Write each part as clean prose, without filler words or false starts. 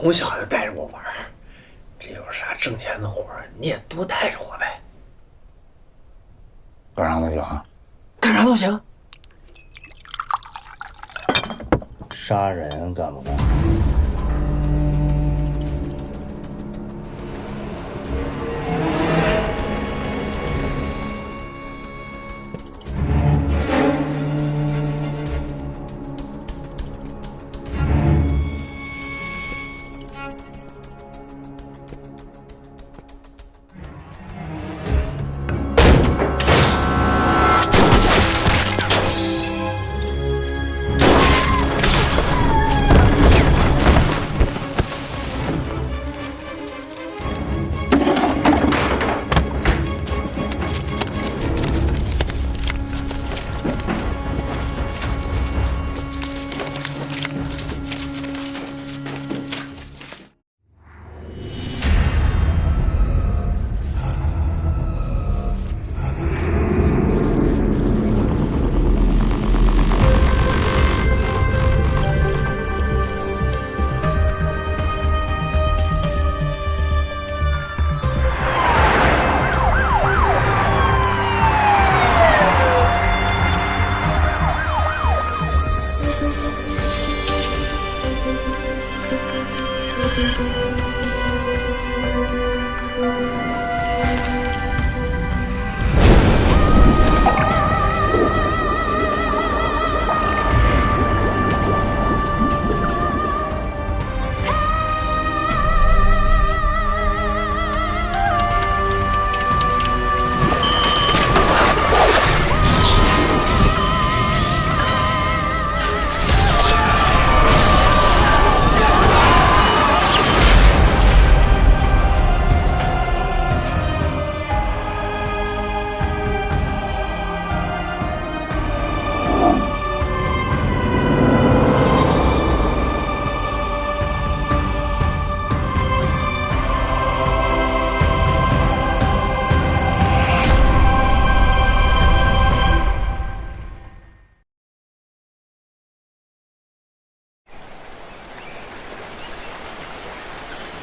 从小就带着我玩，这有啥挣钱的活你也多带着我呗。干啥都行啊？干啥都行。杀人干不干？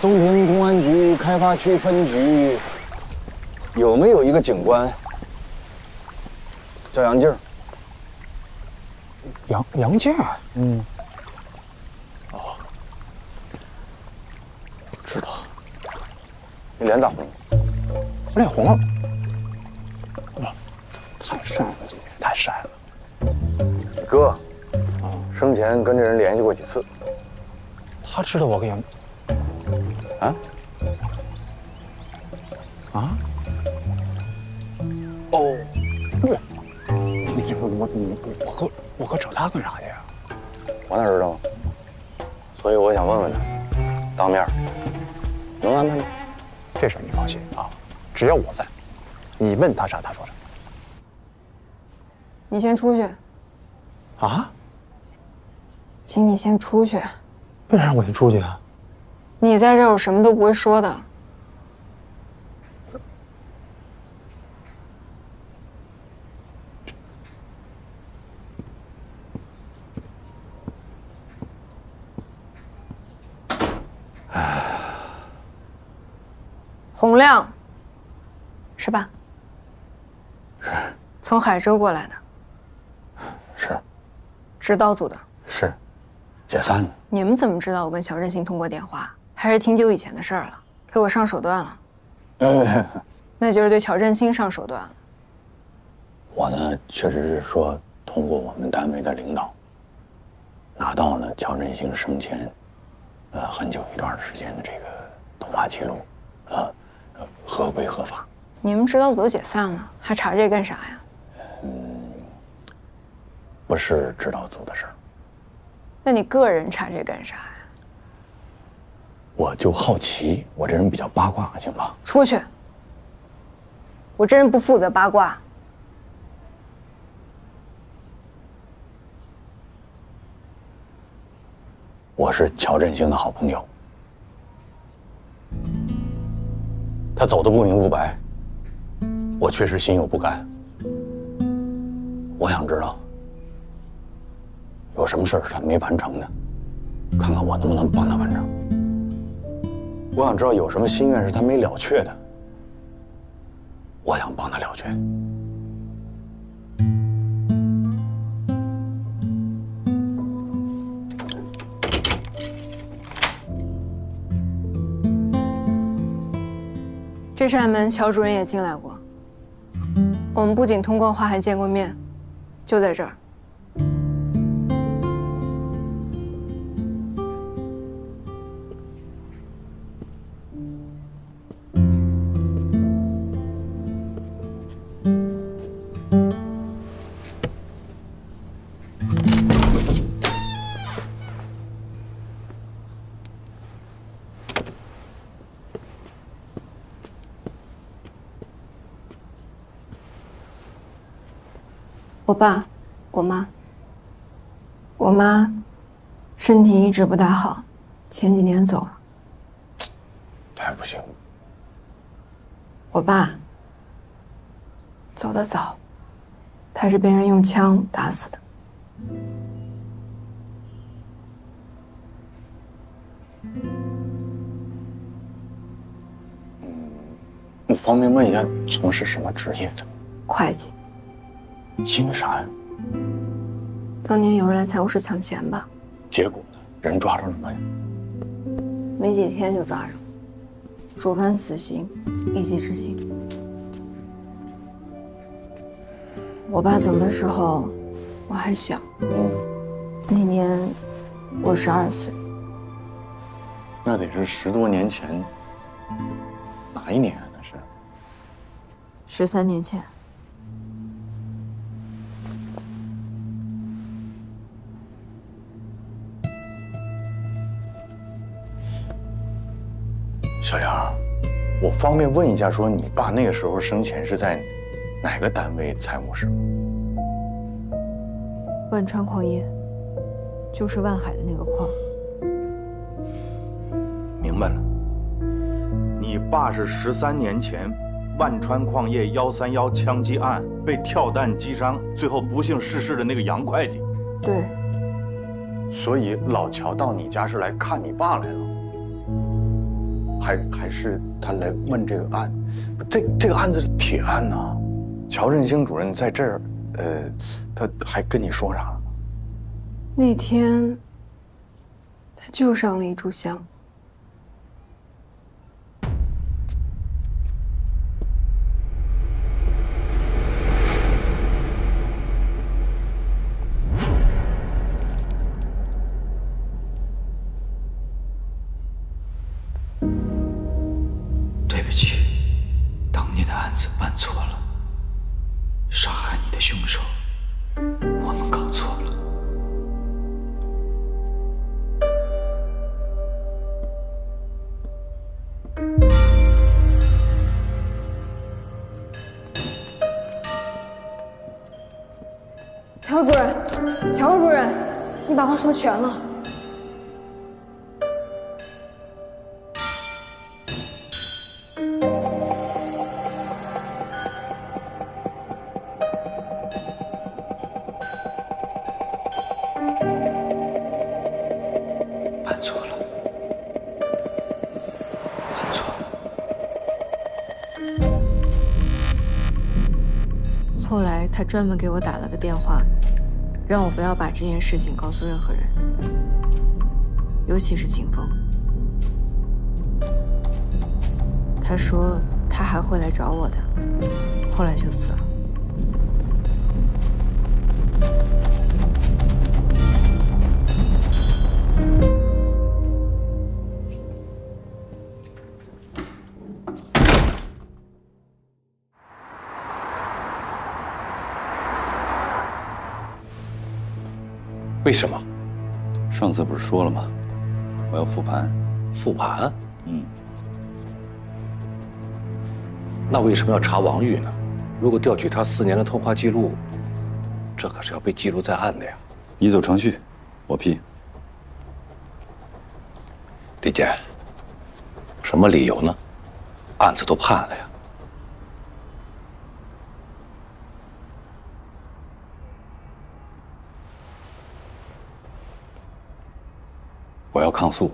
东平公安局开发区分局有没有一个警官叫杨静？杨静？嗯，哦，知道。你脸咋红了？我脸红了。太晒了，今天太晒了。你哥生前跟这人联系过几次？他知道我跟杨啊？啊？哦，对，我哥找他干啥去呀？我哪知道啊？所以我想问问他，当面能安排吗？这事儿你放心啊，只要我在，你问他啥他说啥。你先出去。啊？请你先出去。为啥让我先出去啊？你在这儿，我什么都不会说的。洪亮，是吧？是。从海州过来的。是。指导组的。是。解散了。你们怎么知道我跟乔振兴通过电话？还是挺久以前的事儿了，给我上手段了。那就是对乔振兴上手段了。我呢，确实是说通过我们单位的领导，拿到了乔振兴生前，很久一段时间的这个通话记录，合规合法。你们指导组都解散了，还查这干啥呀？不是指导组的事儿。那你个人查这干啥呀？我就好奇，我这人比较八卦，行吧？出去！我这人不负责八卦。我是乔振兴的好朋友，他走的不明不白，我确实心有不甘。我想知道有什么事儿是他没完成的，看看我能不能帮他完成。我想知道有什么心愿是他没了却的，我想帮他了却。这扇门，乔主任也进来过。我们不仅通过话，还见过面，就在这儿。我爸、我妈身体一直不大好，前几年走了。太不幸了。我爸走得早，他是被人用枪打死的。我方便问一下，从事什么职业的？会计。因为啥呀？当年有人来财务室抢钱吧？结果呢？人抓着了吗？没几天就抓着了，主犯死刑，立即执行。我爸走的时候，我还小，那年我12岁。那得是10多年前，哪一年啊？那是13年前。小杨，我方便问一下，说你爸那个时候生前是在哪个单位财务室吗？万川矿业，就是万海的那个矿。明白了，你爸是13年前万川矿业131枪击案被跳弹击伤，最后不幸逝世的那个杨会计。对。所以老乔到你家是来看你爸来了。还是他来问这个案，这个案子是铁案呐。乔振兴主任在这儿，他还跟你说啥了？那天，他就上了一炷香。对不起，当年的案子办错了，杀害你的凶手，我们搞错了。乔主任，乔主任，你把话说全了。办错了，办错了。后来他专门给我打了个电话，让我不要把这件事情告诉任何人，尤其是景峰。他说他还会来找我的，后来就死了。为什么？上次不是说了吗？我要复盘。复盘？嗯。那为什么要查王玉呢？如果调取他4年的通话记录，这可是要被记录在案的呀。你走程序，我批。李健，什么理由呢？案子都判了呀。我要抗诉。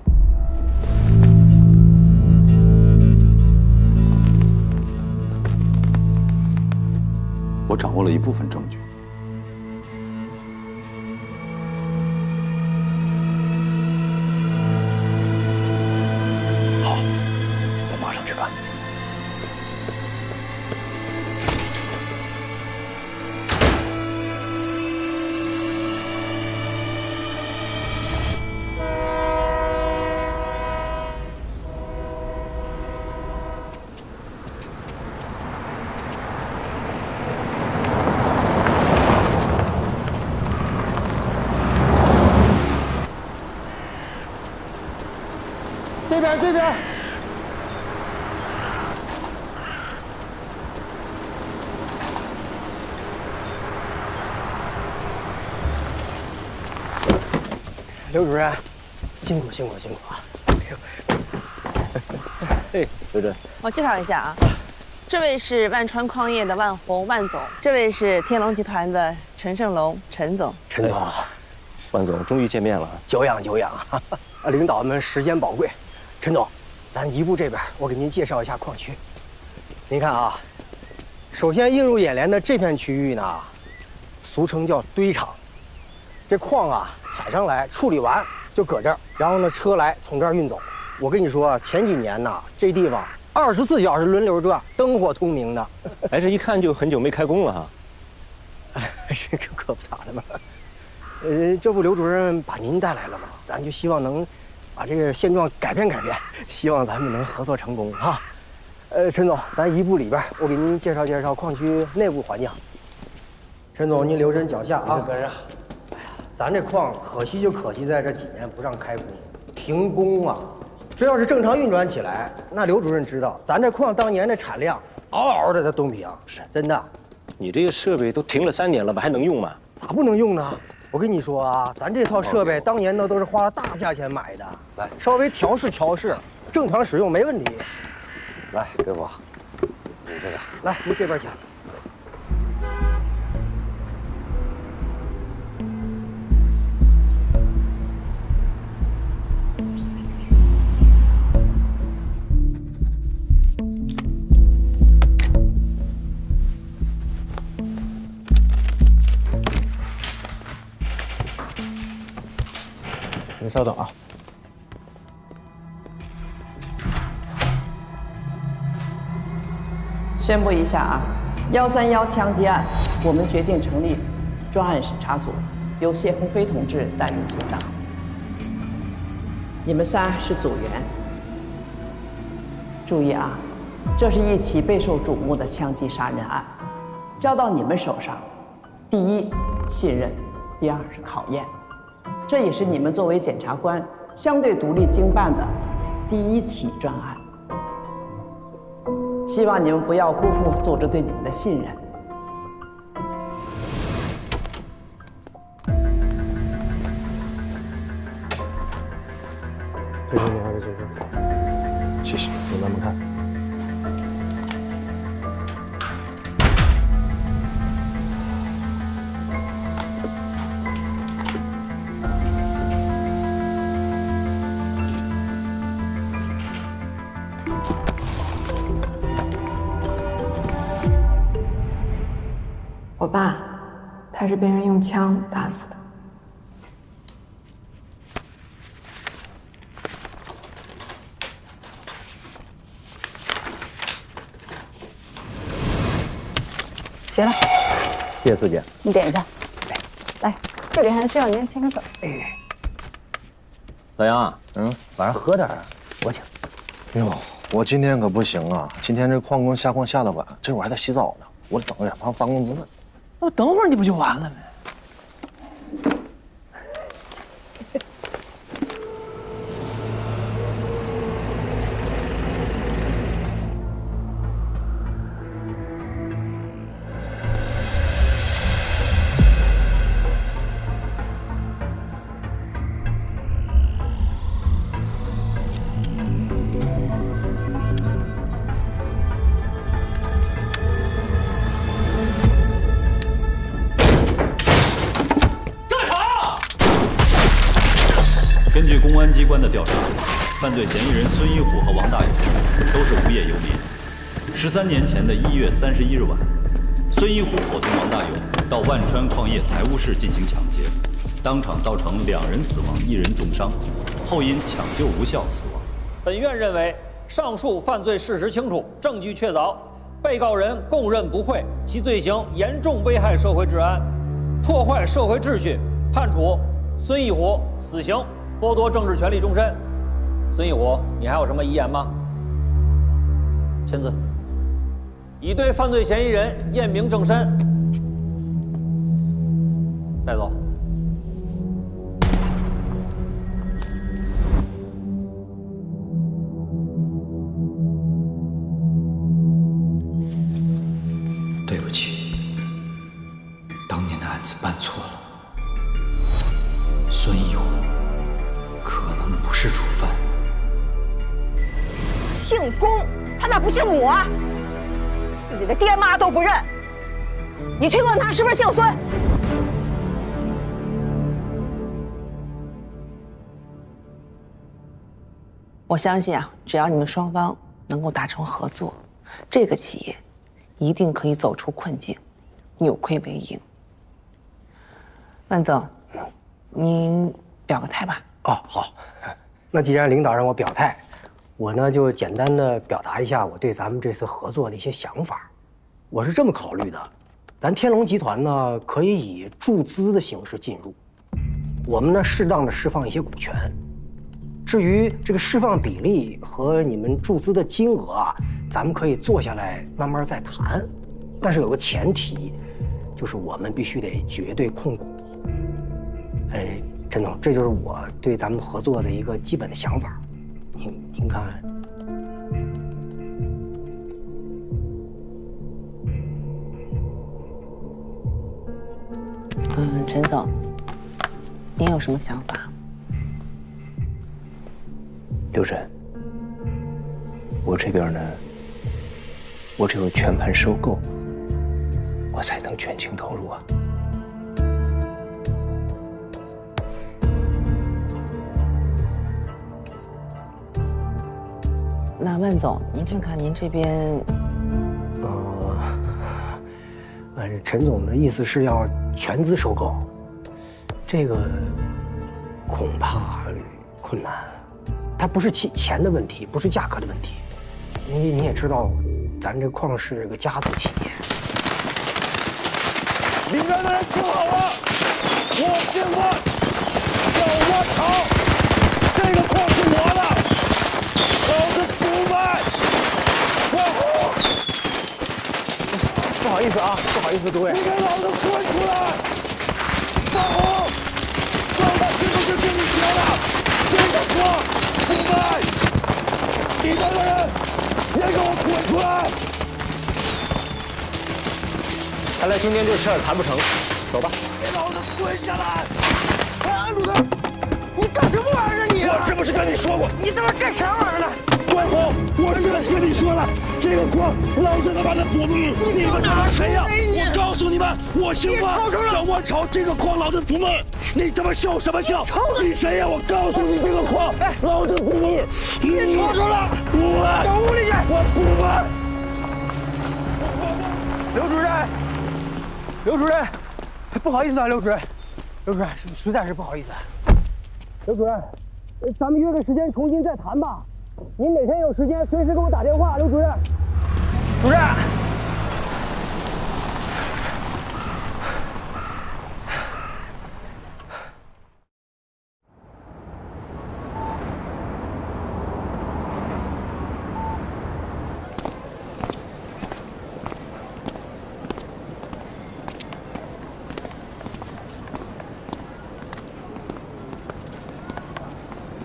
掌握了一部分证据。好，我马上去办。这边。刘主任，辛苦啊！哎，刘真，我介绍一下啊，这位是万川矿业的万红万总，这位是天龙集团的陈胜龙陈总。陈总，万总终于见面了，久仰。领导们时间宝贵，陈总，咱一部这边我给您介绍一下矿区。您看啊，首先映入眼帘的这片区域呢，俗称叫堆场。这矿啊，采上来处理完就搁这儿，然后呢车来从这儿运走。我跟你说，前几年呢，这地方24小时轮流转，灯火通明的。哎，这一看就很久没开工了哈。哎，这可不咋的嘛。这不刘主任把您带来了吗？咱就希望能把这个现状改变，希望咱们能合作成功啊！陈总，咱一部里边，我给您介绍矿区内部环境。陈总，您留神脚下啊！跟上。哎呀，咱这矿可惜就可惜在这几年不让开工，停工啊！这要是正常运转起来，那刘主任知道，咱这矿当年的产量嗷嗷的在东平，是真的。你这个设备都停了3年了吧，还能用吗？咋不能用呢？我跟你说啊，咱这套设备当年都是花了大价钱买的，来稍微调试，正常使用没问题。来，给我，你这个，来，您这边请。您稍等啊。宣布一下啊，131枪击案，我们决定成立专案审查组，由谢鸿飞同志担任组长。你们仨是组员。注意啊，这是一起备受瞩目的枪击杀人案，交到你们手上，第一信任，第二是考验。这也是你们作为检察官相对独立经办的第1起专案。希望你们不要辜负组织对你们的信任。这是你儿的签字，谢谢，给咱们看。我爸，他是被人用枪打死的。行了，谢谢四姐。你点一下。来，这里还需要您签个字。老杨，晚上喝点啊，我请。哟，我今天可不行啊！今天这矿工下矿下的晚，这会儿还在洗澡呢，我等着马上发工资呢。那等会儿你不就完了呗？根据公安机关的调查，犯罪嫌疑人孙一虎和王大勇都是无业游民。13年前的1月31日晚，孙一虎伙同王大勇到万川矿业财务室进行抢劫，当场造成2人死亡，1人重伤，后因抢救无效死亡。本院认为，上述犯罪事实清楚，证据确凿，被告人供认不讳，其罪行严重危害社会治安，破坏社会秩序，判处孙一虎死刑，剥夺政治权利终身。孙一虎，你还有什么遗言吗？签字。已对犯罪嫌疑人验明正身，带走。对不起，当年的案子办错了。孙一虎可能不是主犯。姓龚，他咋不姓母啊？自己的爹妈都不认，你去问他是不是姓孙。我相信啊，只要你们双方能够达成合作，这个企业一定可以走出困境，扭亏为盈。万总，您表个态吧。哦，好。那既然领导让我表态，我呢就简单的表达一下我对咱们这次合作的一些想法。我是这么考虑的，咱天龙集团呢可以以注资的形式进入，我们呢适当的释放一些股权。至于这个释放比例和你们注资的金额啊，咱们可以坐下来慢慢再谈。但是有个前提，就是我们必须得绝对控股。陈总，这就是我对咱们合作的一个基本的想法。您看，陈总，您有什么想法？刘晨，我这边呢，我只有全盘收购，我才能全情投入啊。那万总，您看看您这边，陈总的意思是要全资收购，这个恐怕困难。它不是钱的问题，不是价格的问题。你也知道，咱这矿是个家族企业。里面的人听好了，我姓万，叫万朝，这个矿是我的，老子不卖。不好意思啊，不好意思，诸位，你给老子滚出来！大红，刚才是不是跟你说了，这个矿不卖？里面的人也给我滚出来！看来今天这事儿谈不成，走吧。给老子滚下来！哎，鲁德，你干什么玩意儿你？我是不是跟你说过？你他妈干啥玩意儿呢？关红，我是不是跟你说了，这个矿老子他妈的不卖！你们他妈谁呀？我告诉你们，我姓万，叫万朝，这个矿老子不卖！你他妈笑什么笑？你谁呀？我告诉你，这个矿老子不卖！你吵吵了，不卖！到屋里去！我不卖！刘主任，刘主任，不好意思啊，刘主任，刘主任，实在是不好意思。刘主任，咱们约个时间重新再谈吧。您哪天有时间，随时给我打电话。刘主任，主任。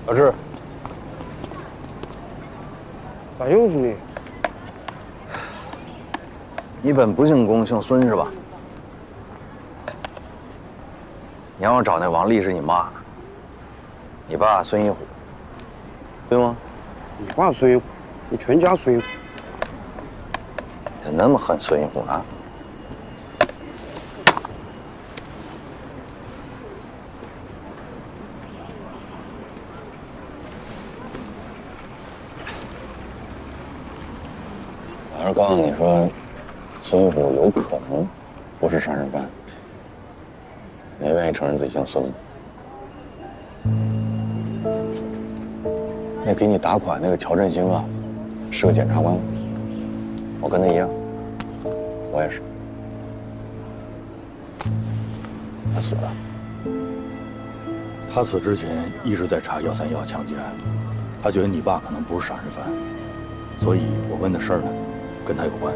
老师，咋又是你？你本不姓龚，姓孙是吧？你让我找那王丽是你妈，你爸孙一虎，对吗？你爸孙一虎，你全家孙一虎，也那么恨孙一虎呢？我要是告诉你说，孙玉虎有可能不是杀人犯，你愿意承认自己姓孙吗？那给你打款那个乔振兴啊，是个检察官，我跟他一样，我也是。他死了。他死之前一直在查131枪击案，他觉得你爸可能不是杀人犯，所以我问的事儿呢，跟他有关。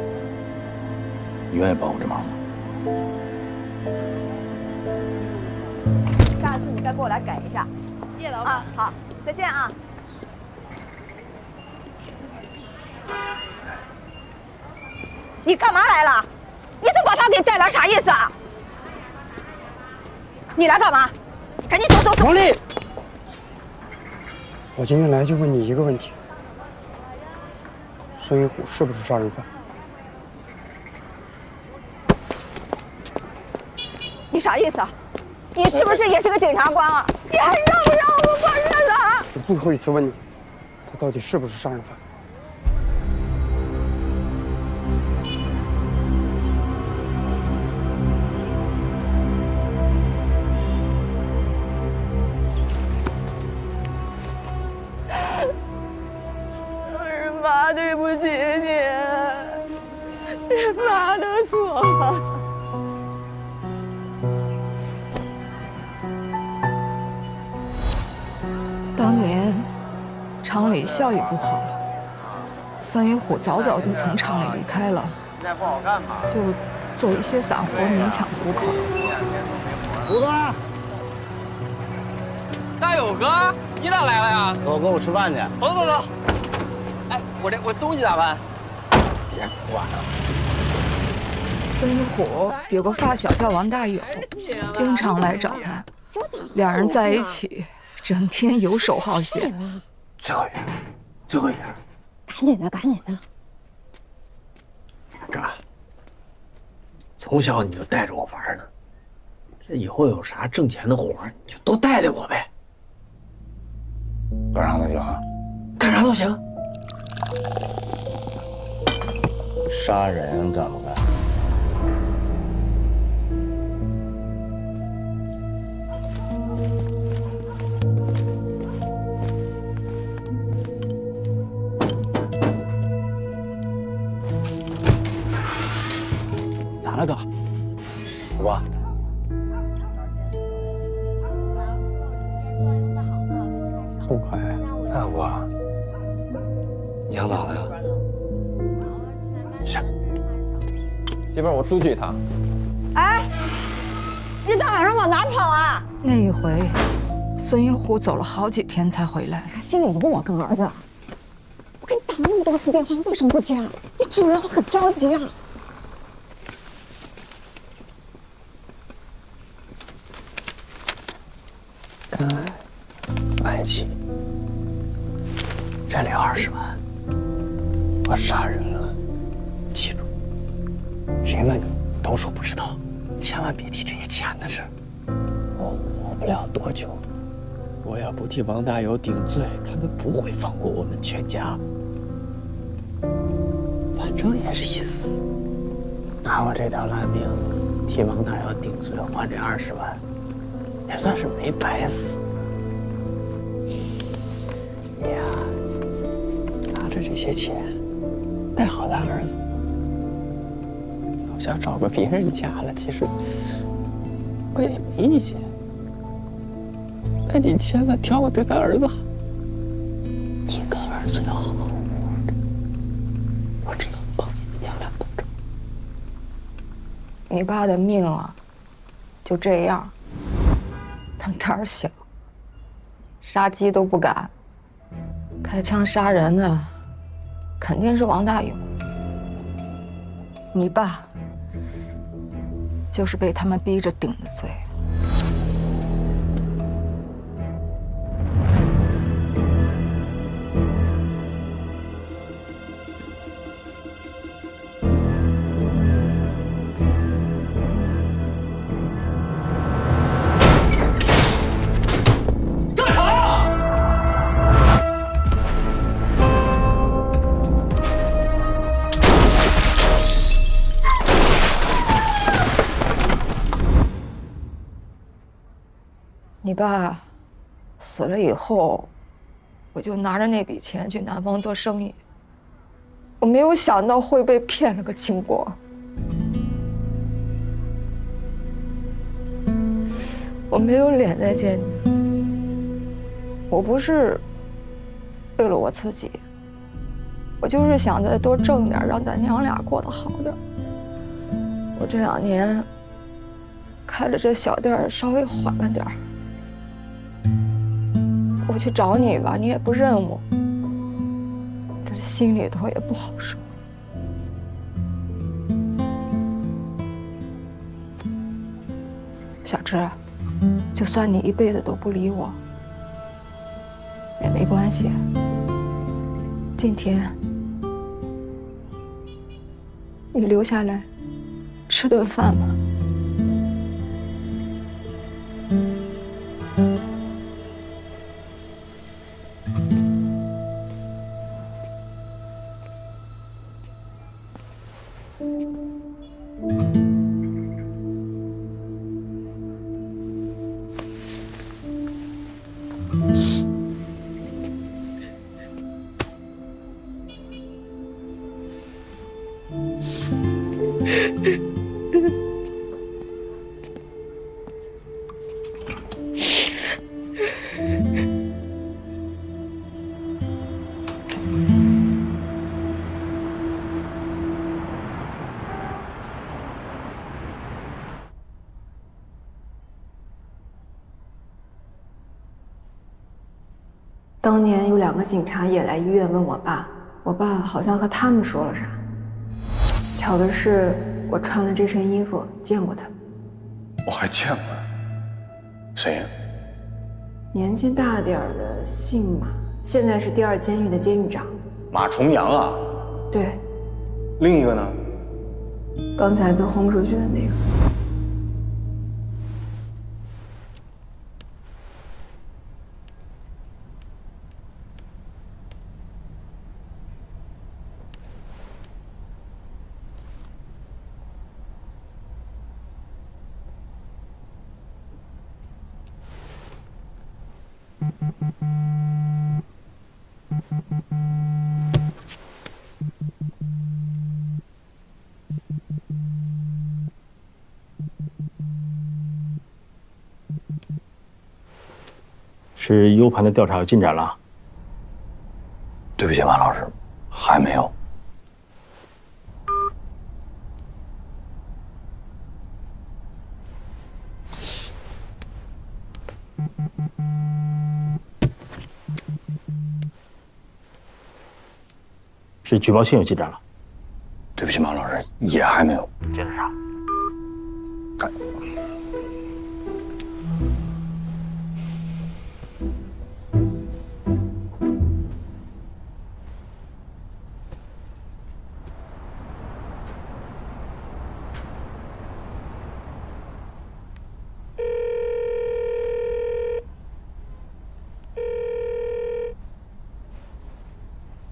你愿意帮我这忙吗？下次你再过来改一下。谢谢老板。好，再见啊。你干嘛来了？你怎么把他给带来？啥意思啊？你来干嘛？赶紧走走走！王丽，我今天来就问你一个问题：孙玉虎是不是杀人犯？你啥意思啊？你是不是也是个检察官啊？你还让不让我过日子啊？我最后一次问你，他到底是不是杀人犯？是妈对不起你，是妈的错。当年厂里效益不好，孙玉虎早早就从厂里离开了，就做一些散活勉强糊口。虎哥，大友哥，你咋来了呀？跟我吃饭去。走走走。哎，我东西咋办？别管了。孙玉虎有个发小叫王大友，经常来找他，两人在一起。整天游手好闲。最后一遍，最后一遍，赶紧的，赶紧的。哥，从小你就带着我玩呢，这以后有啥挣钱的活你就都带带我呗。干啥都行，干啥都行。杀人干不干？咋了，哥？虎哥，这么快？大虎啊，你想咋的呀？行，媳妇儿，我出去一趟。哎，你大晚上往哪跑啊？那一回，孙玉虎走了好几天才回来。心里有我跟儿子。我给你打了那么多次电话，为什么不接啊？你知不知道很着急啊？安琪，这里20万，我杀人了，记住，谁问你都说不知道，千万别提这些钱的事。我活不了多久，我要不替王大友顶罪，他们不会放过我们全家。反正也是一死，拿我这条烂命替王大友顶罪换这20万，也算是没白死。你呀，拿着这些钱，带好咱儿子。要想找个别人家了，其实我也没意见。但你千万挑个对咱儿子好，你跟儿子要好好活着。我只能帮你们娘俩斗争。你爸的命啊，就这样。他胆儿小，杀鸡都不敢。开枪杀人的肯定是王大勇，你爸就是被他们逼着顶的罪。你爸死了以后，我就拿着那笔钱去南方做生意。我没有想到会被骗了个清光。我没有脸再见你。我不是为了我自己，我就是想再多挣点，让咱娘俩过得好点。我这2年开了这小店，稍微缓了点儿。我去找你吧，你也不认我，这心里头也不好受。小芝，就算你一辈子都不理我，也没关系。今天你留下来吃顿饭吧。当年有2个警察也来医院问我爸，我爸好像和他们说了啥。巧的是，我穿了这身衣服见过他。我还见过他，谁呀？年纪大点儿的，姓马，现在是第2监狱的监狱长。马重阳啊？对。另一个呢？刚才被轰出去的那个。是 U 盘的调查有进展了？对不起，马老师，还没有。是举报信有进展了？对不起，马老师，也还没有。接着查。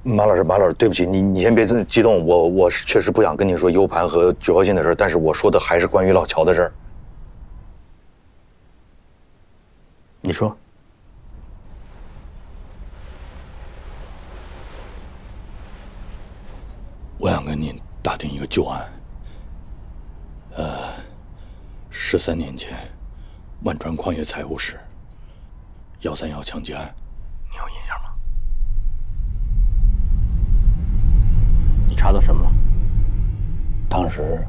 马老师，对不起，你先别激动，我是确实不想跟你说 U 盘和举报信的事，但是我说的还是关于老乔的事儿。你说。我想跟您打听一个旧案。13年前，万川矿业财务室131枪击案，你有印象吗？你查到什么了？当时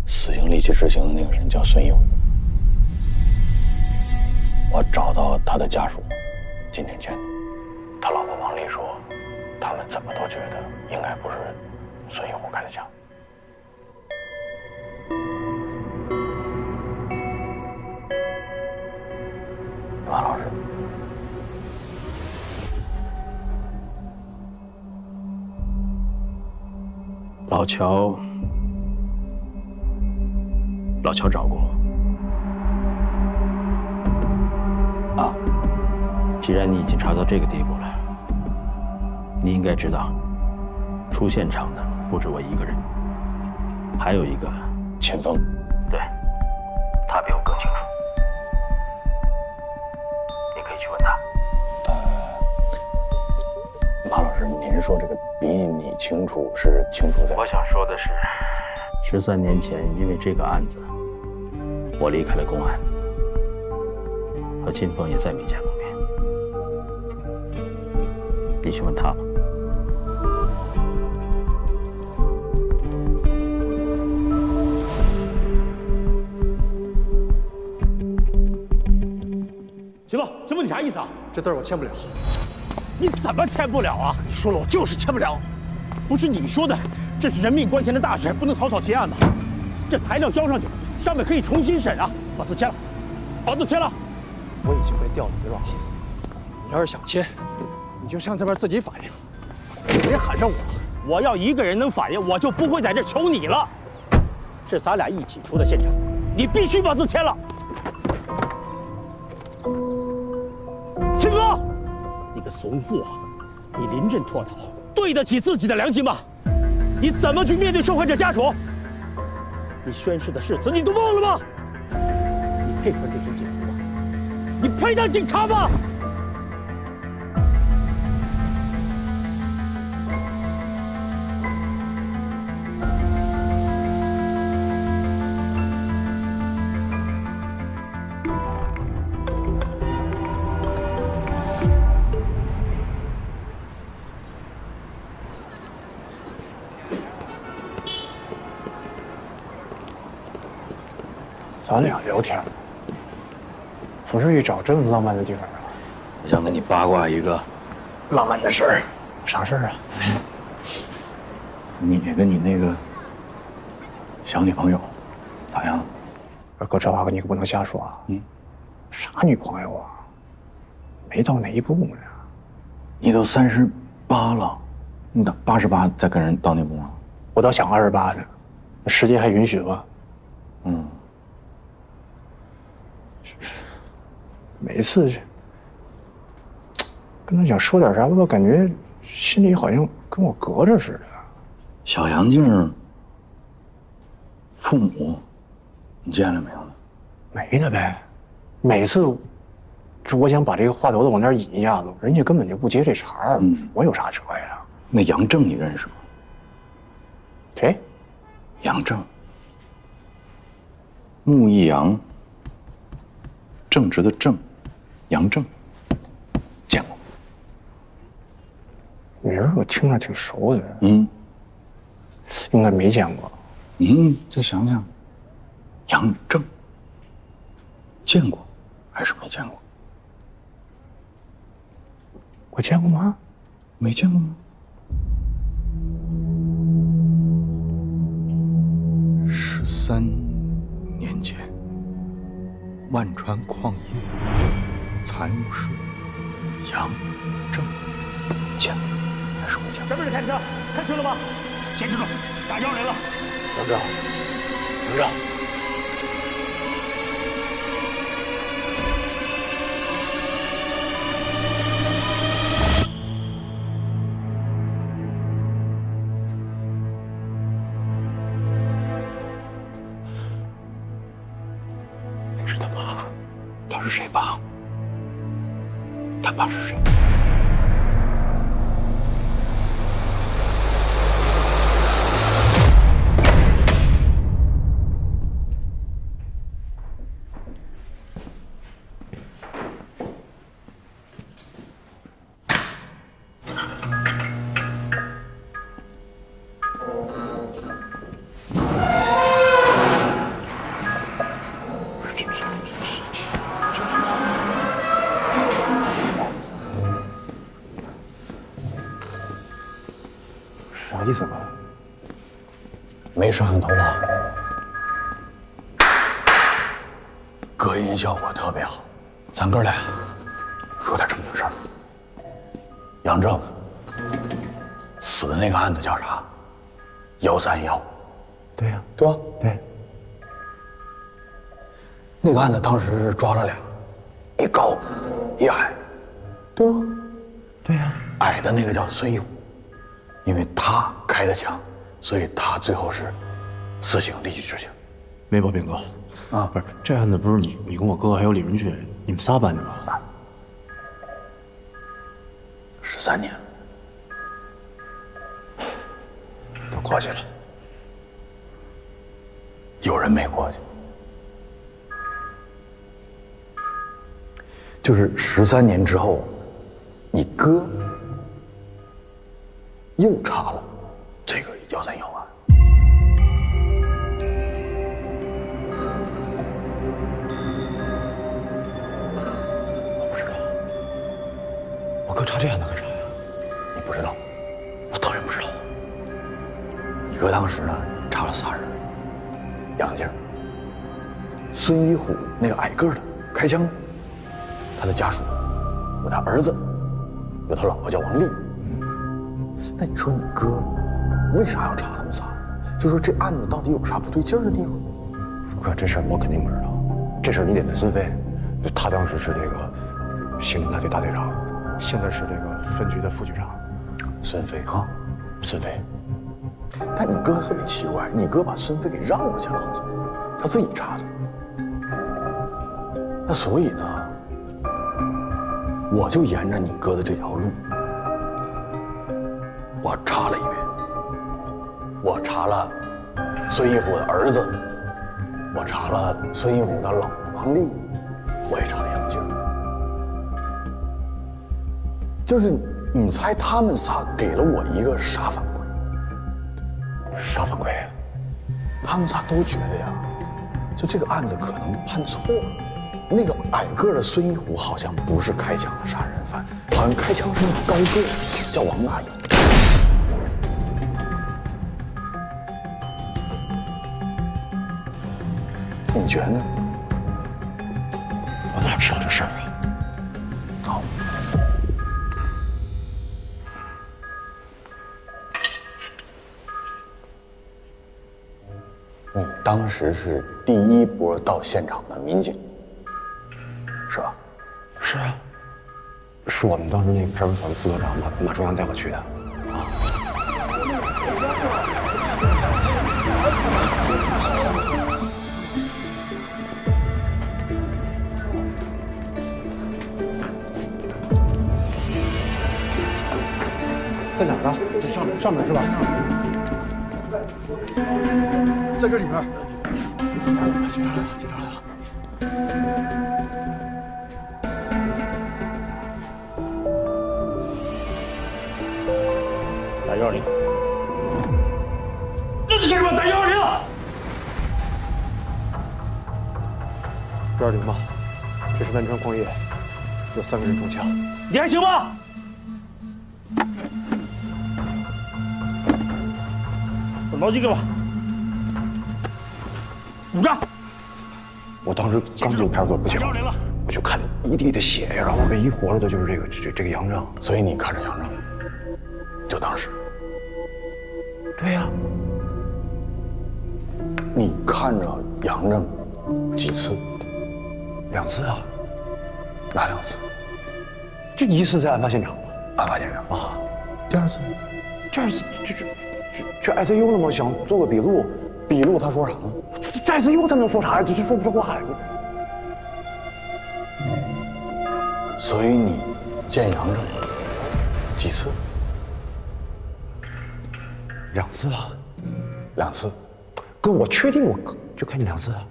死刑立即执行的那个人叫孙一虎，我找到他的家属，今天见的。他老婆王丽说，他们怎么都觉得应该不是孙一虎开的枪。马老师，老乔找过我。啊，既然你已经查到这个地步了，你应该知道，出现场的不止我一个人，还有一个秦风。对，他比我更清楚。师，您说这个比你清楚是清楚在？我想说的是，13年前因为这个案子，我离开了公安，和金峰也再没见过面。你去问他吧。秦峰，秦峰，你啥意思啊？这字我签不了。你怎么签不了啊？你说了，我就是签不了。不是你说的，这是人命关天的大事，不能草草结案吧？这材料交上去，上面可以重新审啊。把字签了，把字签了。我已经被调离了。你要是想签，你就上这边自己反映，别喊上我。我要一个人能反应，我就不会在这求你了。是咱俩一起出的现场，你必须把字签了。秦峰，你个怂货，你临阵脱逃，对得起自己的良心吗？你怎么去面对受害者家属？你宣誓的誓词你都忘了吗？你配穿这身警服吗？你配当警察吗？咱俩聊天，不至于找这么浪漫的地方啊！我想跟你八卦一个浪漫的事儿。啥事儿啊？你跟你那个小女朋友咋样？哥，这话你可不能瞎说啊！啥女朋友啊？没到那一步呢。你都38了，你到88再跟人到那步吗？我倒想28呢，时间还允许吗？每次跟他想说点啥，我都感觉心里好像跟我隔着似的。小杨静父母，你见了没有呢？没呢呗。每次我想把这个话头子往那儿引一下子，人家根本就不接这茬儿。我有啥辙呀？那杨正你认识吗？谁？杨正，木易杨，正直的正，杨正，见过。名儿我听着挺熟的。应该没见过。再想想，杨正，见过还是没见过？我见过吗？没见过吗？13年前，万川矿业财务室，杨正，见过还是没见过？什么人开的车？开车了吗？坚持住，打幺人了。杨正，杨正。是他爸？他是谁爸？他爸是谁？啥意思吧？没摄像头啊，隔音效果特别好。咱哥俩说点正经事儿。杨正死的那个案子叫啥？131。对呀，对吧？对。那个案子当时是抓了俩，一高一矮，对吧？对呀。矮的那个叫孙勇，因为他开的枪，所以他最后是死刑立即执行。没毛病，哥。啊，不是这案子不是你跟我哥还有李文俊，你们仨办的吧？ 13年，都过去了，有人没过去，就是13年之后，你哥又查了这个131案。我不知道，我哥查这案子干啥呀？你不知道？我当然不知道。你哥当时呢查了3人：杨静、孙一虎那个矮个的开枪，他的家属，有他儿子，有他老婆叫王丽。那你说你哥为啥要查他们仨？就说这案子到底有啥不对劲儿的地方？福哥，这事儿我肯定不知道，这事儿你得问孙飞，他当时是这个刑侦大队大队长，现在是这个分局的副局长。孙飞啊，孙飞。但你哥特别奇怪，你哥把孙飞给让过去了，好像他自己查的。那所以呢，我就沿着你哥的这条路，我查了一遍。我查了孙一虎的儿子，我查了孙一虎的老婆王丽，我也查了杨静。就是你猜他们仨给了我一个啥反馈？啥反馈呀？他们仨都觉得呀，就这个案子可能判错了。那个矮个的孙一虎好像不是开枪的杀人犯，好像开枪是那个高个，叫王大勇。你觉得呢？我哪知道这事儿啊？好。你当时是第一波到现场的民警，是吧？是啊，是我们当时那个派出所的副所长马中阳带我去的。在哪儿呢？在上面，上面是吧？在这里面。警察来了，警察来了。打120。那你干什么？打120。120吧，这是万川矿业，有3个人中枪。你还行吗？把毛巾给我。鼓掌。我当时刚进派出所不久，我就看一地的血，然后唯一活着的就是这个杨正。所以你看着杨正，就当时。对呀。你看着杨正几次？2次啊。哪2次？这一次在案发现场。案发现场啊。第2次？第2次去 ICU 了吗？想做个笔录。笔录他说啥呢？这 ICU 他能说啥呀？这说不出话来。所以你见杨正几次？2次啊。2次。哥，我确定我就看见2次啊。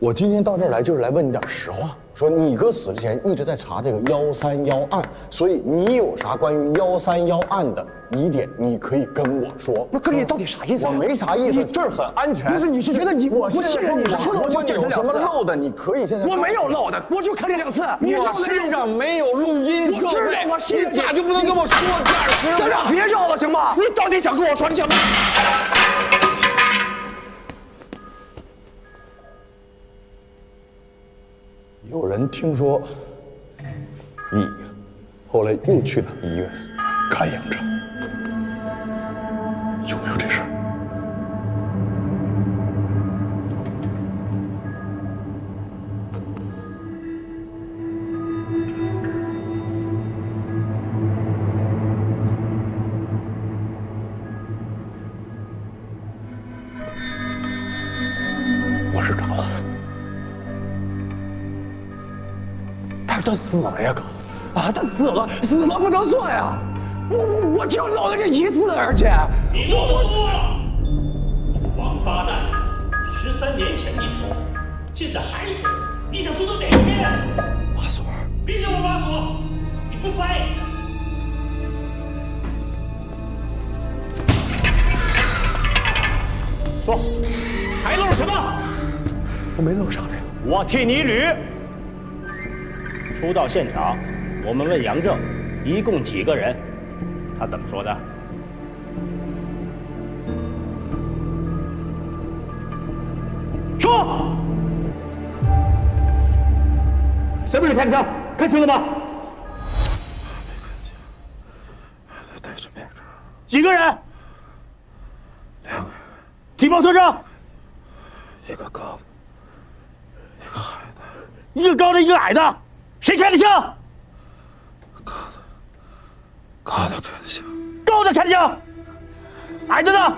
我今天到这儿来就是来问你点实话，说你哥死之前一直在查这个131案，所以你有啥关于131案的疑点，你可以跟我说。不是哥，你到底啥意思？我没啥意思，这儿很安全。不是，你是觉得我不信任你？如果你有什么漏的，你可以现在。我没有漏的，我就看见2次。我身上没有录音设备，我知道，我信你咋就不能跟我说点实话？站长，别绕了行吗？你到底想跟我说？你想？有人听说你后来又去他们医院看杨正，有没有这事儿？我是找了。但是他死了呀，哥！啊，他死了不能算呀！我就弄了这一次，而且你啰嗦多了，王八蛋！13年前你说，现在还说，你想说到哪天？马所，别叫我马所，你不配。说，还漏什么？我没漏啥呀。我替你捋。初到现场，我们问杨正，一共几个人？他怎么说的？说！什么是开的枪？看清了吗？带着面罩。几个人？2个。体貌特征？一个高的，一个矮的。一个高的，一个矮的。谁开的枪？高的开的枪。高的开的枪。矮的呢？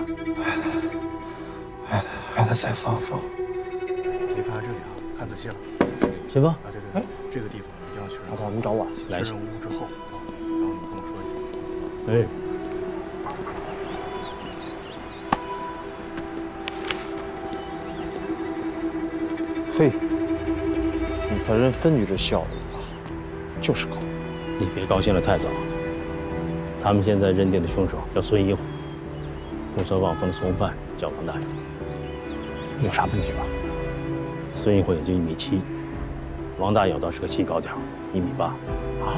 矮的在放风。你看看这里啊，看仔细了。行吧。对对，这个地方一定要确认。老大，你找我。确认无误之后啊，然后你跟我说一下。哎。嘿，你看人分局这效率啊，就是高。你别高兴得太早。他们现在认定的凶手叫孙一虎，公车望风的从犯叫王大勇。有啥问题吗？孙一虎也就1.7米，王大勇倒是个细高点，1.8米。啊？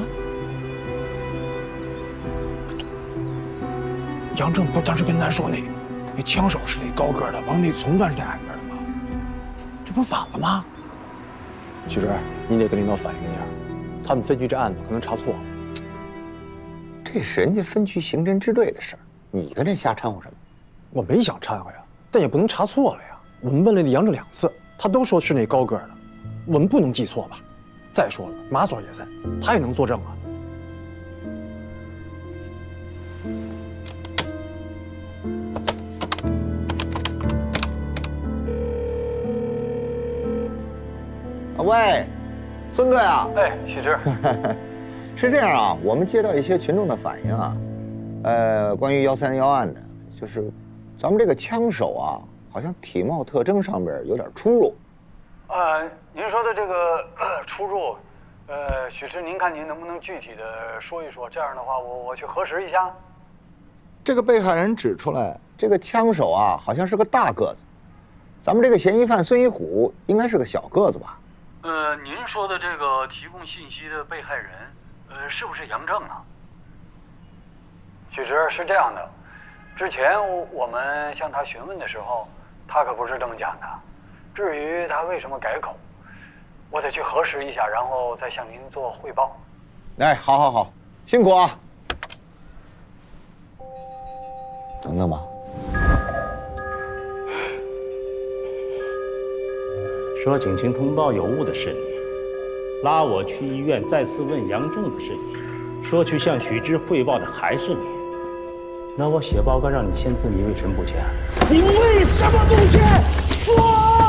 杨正不是当时跟咱说那枪手是那高个的，完那从犯是那矮个的吗？这不反了吗？许志，你得跟领导反映一下，他们分局这案子可能查错了。这是人家分局刑侦支队的事儿，你跟这瞎掺和什么？我没想掺和呀，但也不能查错了呀。我们问了那杨正2次，他都说是那高个的，我们不能记错吧？再说了，马所也在，他也能作证啊。喂，孙队啊！哎，许志，是这样啊，我们接到一些群众的反映啊，关于131案的，就是咱们这个枪手啊，好像体貌特征上面有点出入。您说的这个出入，许志，您看您能不能具体的说一说？这样的话，我去核实一下。这个被害人指出来，这个枪手啊，好像是个大个子，咱们这个嫌疑犯孙一虎应该是个小个子吧？您说的这个提供信息的被害人，是不是杨正啊？许直，是这样的，之前我们向他询问的时候，他可不是这么讲的。至于他为什么改口，我得去核实一下，然后再向您做汇报。哎，好，辛苦啊！等等吧。说警情通报有误的是你，拉我去医院再次问杨正的是你，说去向许之汇报的还是你。那我写报告让你签字，你为什么不签？你为什么不签？说！